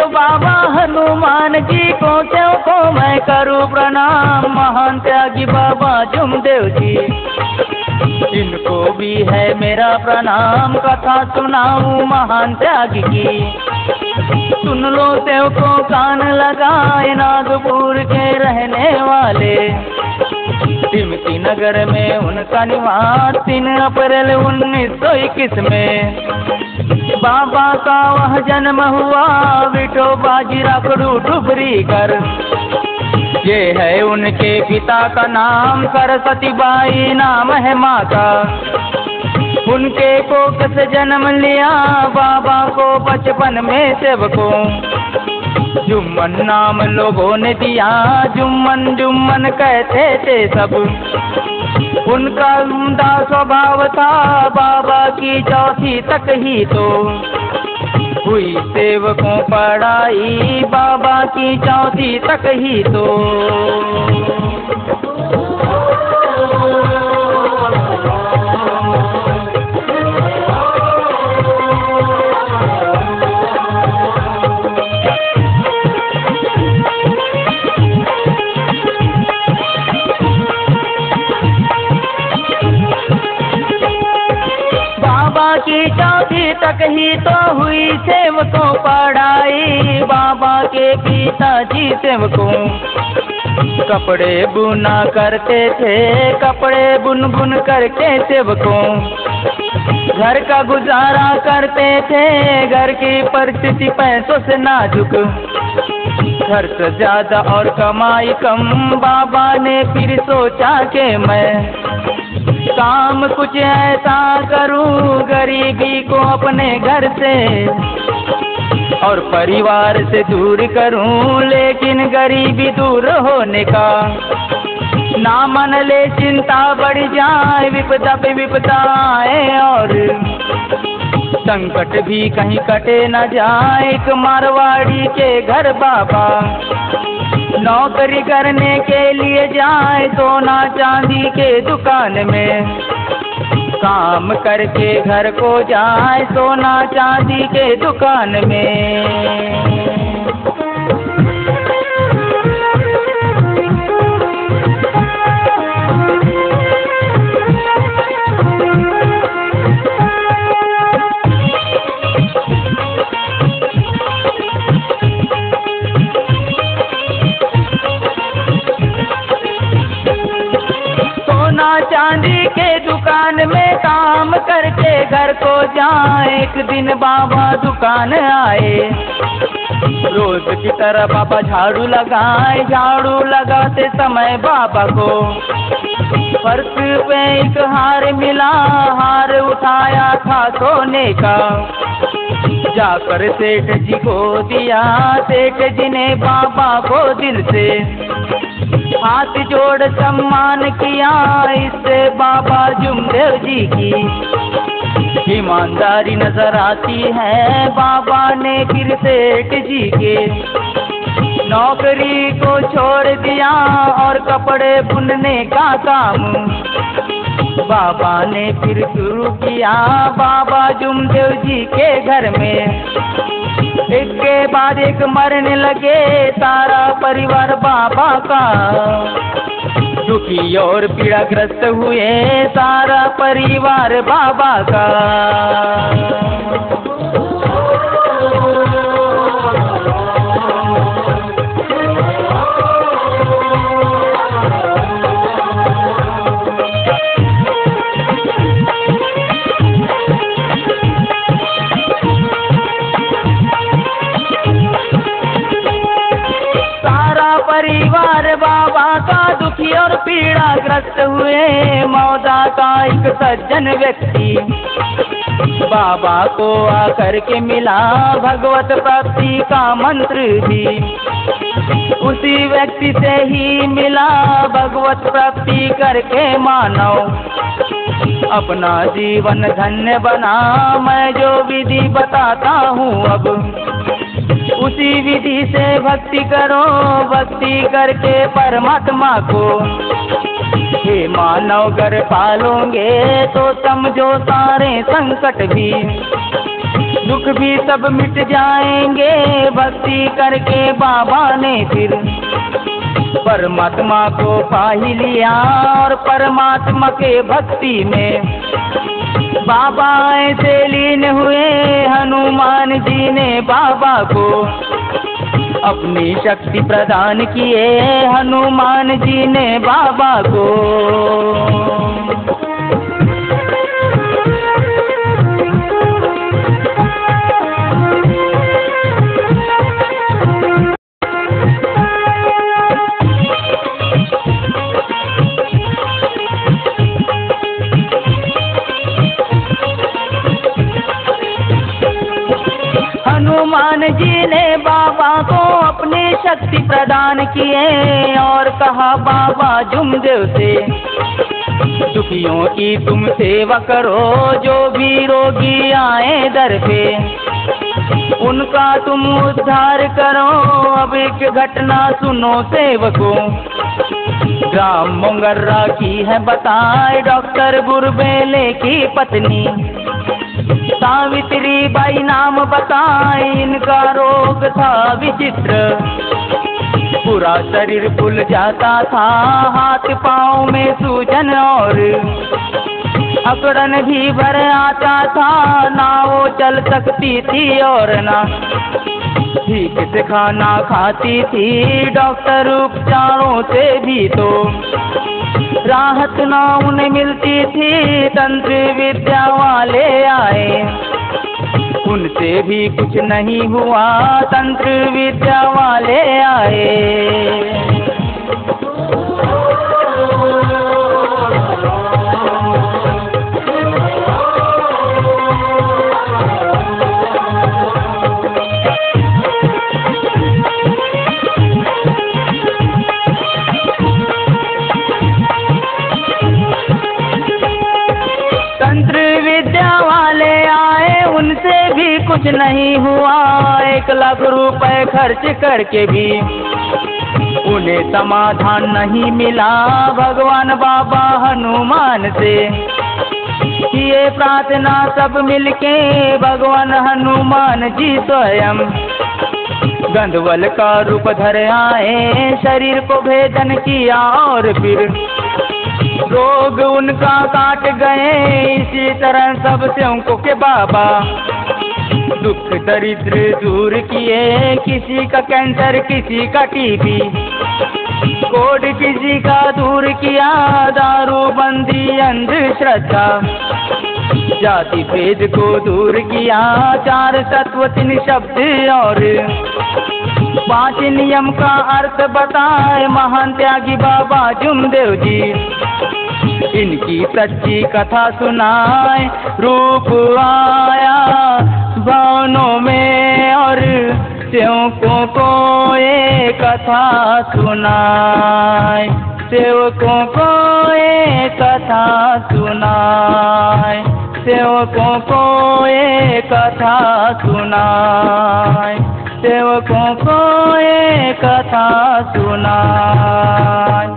बाबा हनुमान जी को मैं करूं प्रणाम, महान त्यागी बाबा जुमदेव जी, इनको भी है मेरा प्रणाम। कथा सुनाऊं महान त्यागी की, सुन लो देव को कान लगाए, नागपुर के रहने वाले, तिमती नगर में उनका निवास। 3 अप्रैल 1921 में बाबा का वह जन्म हुआ, विठोबाजी राखड़ू डुबरी कर। ये है उनके पिता का नाम, सरस्वती बाई नाम है माँ का। उनके कोख से जन्म लिया बाबा को बचपन में सेवकों, जुम्मन नाम लोगों ने दिया, जुम्मन जुम्मन कहते थे सब। उनका उम्दा स्वभाव था, बाबा की 4वीं तक ही तो हुई सेवकों पढ़ाई, बाबा की 4वीं तक ही तो। की 4वीं तक ही तो हुई सेवकों पढ़ाई, बाबा के पिताजी सेवकों कपड़े बुना करते थे, कपड़े बुन बुन करके सेवकों घर का गुजारा करते थे। घर की परिस्थिति पैसों से नाजुक, खर्च ज्यादा और कमाई कम, बाबा ने फिर सोचा कि मैं काम कुछ ऐसा करूं, गरीबी को अपने घर से और परिवार से दूर करूं। लेकिन गरीबी दूर होने का ना मन ले, चिंता बढ़ जाए, विपदा पे विपदा आए और संकट भी कहीं कटे न जाए। एक मारवाड़ी के घर बाबा नौकरी करने के लिए जाए, सोना चांदी के दुकान में काम करके घर को जाए, सोना चांदी के दुकान में। चांदी के दुकान में काम करके घर को जाए। एक दिन बाबा दुकान आए, रोज की तरह बाबा झाड़ू लगाए। झाड़ू लगाते समय बाबा को फर्श पे एक हार मिला, हार उठाया था सोने का, जाकर सेठ जी को दिया। सेठ जी ने बाबा को दिल से हाथ जोड़ सम्मान किया। इससे बाबा जुमदेव जी की ईमानदारी नजर आती है। बाबा ने फिर सेठ जी के नौकरी को छोड़ दिया और कपड़े बुनने का काम बाबा ने फिर शुरू किया। बाबा जुमदेव जी के घर में एक के बाद एक मरने लगे सारा परिवार बाबा का। दुखी और पीड़ाग्रस्त हुए सारा परिवार बाबा का। परिवार बाबा का दुखी और पीड़ाग्रस्त हुए। मौदा का एक सज्जन व्यक्ति बाबा को आकर के मिला, भगवत प्राप्ति का मंत्र भी उसी व्यक्ति से ही मिला। भगवत प्राप्ति करके मानव अपना जीवन धन्य बना। मैं जो विधि बताता हूँ अब उसी विधि से भक्ति करो। भक्ति करके परमात्मा को हे मानव घर पालोगे तो समझो सारे संकट भी दुख भी सब मिट जाएंगे। भक्ति करके बाबा ने फिर परमात्मा को पा ही लिया और परमात्मा के भक्ति में बाबा ऐसे लीन हुए। हनुमान जी ने बाबा को अपनी शक्ति प्रदान किए। हनुमान जी ने बाबा को हनुमान जी ने बाबा को अपनी शक्ति प्रदान किए और कहा बाबा जुमदेव से दुखियों की तुम सेवा करो। जो भी रोगी आए दर पे उनका तुम उद्धार करो। अब एक घटना सुनो सेवकों ग्राम मोंगर्रा की है बताए। डॉक्टर बुरबेले की पत्नी सावित्री बाई नाम बताए। इनका रोग था विचित्र, पूरा शरीर फूल जाता था। हाथ पाँव में सूजन और अकड़न भी भर आता था। ना वो चल सकती थी और ना ठीक से खाना खाती थी। डॉक्टर उपचारों से भी तो राहत ना उन्हें मिलती थी। तंत्र विद्या वाले आए उनसे भी कुछ नहीं हुआ। तंत्र विद्या वाले आए। कुछ नहीं हुआ। 1 लाख रुपए खर्च करके भी उन्हें समाधान नहीं मिला। भगवान बाबा हनुमान से किए प्रार्थना सब मिलके। भगवान हनुमान जी स्वयं गंधवल का रूप धर आए। शरीर को भेदन किया और फिर रोग उनका काट गए। इसी तरह सब सेवकों के बाबा दुख दरिद्र दूर किए। किसी का कैंसर, किसी का टीबी, कोढ़ किसी का दूर किया। दारू बंदी, अंधश्रद्धा, जाति भेद को दूर किया। 4 तत्व 3 शब्द और 5 नियम का अर्थ बताए। महान त्यागी बाबा जुमदेव जी इनकी सच्ची कथा सुनाए। रूप आया भावनों में और सेवकों को ये कथा सुनाए। सेवकों को ये कथा सुनाए। सेवकों को ये कथा सुनाए। सेवकों को ये कथा सुनाए।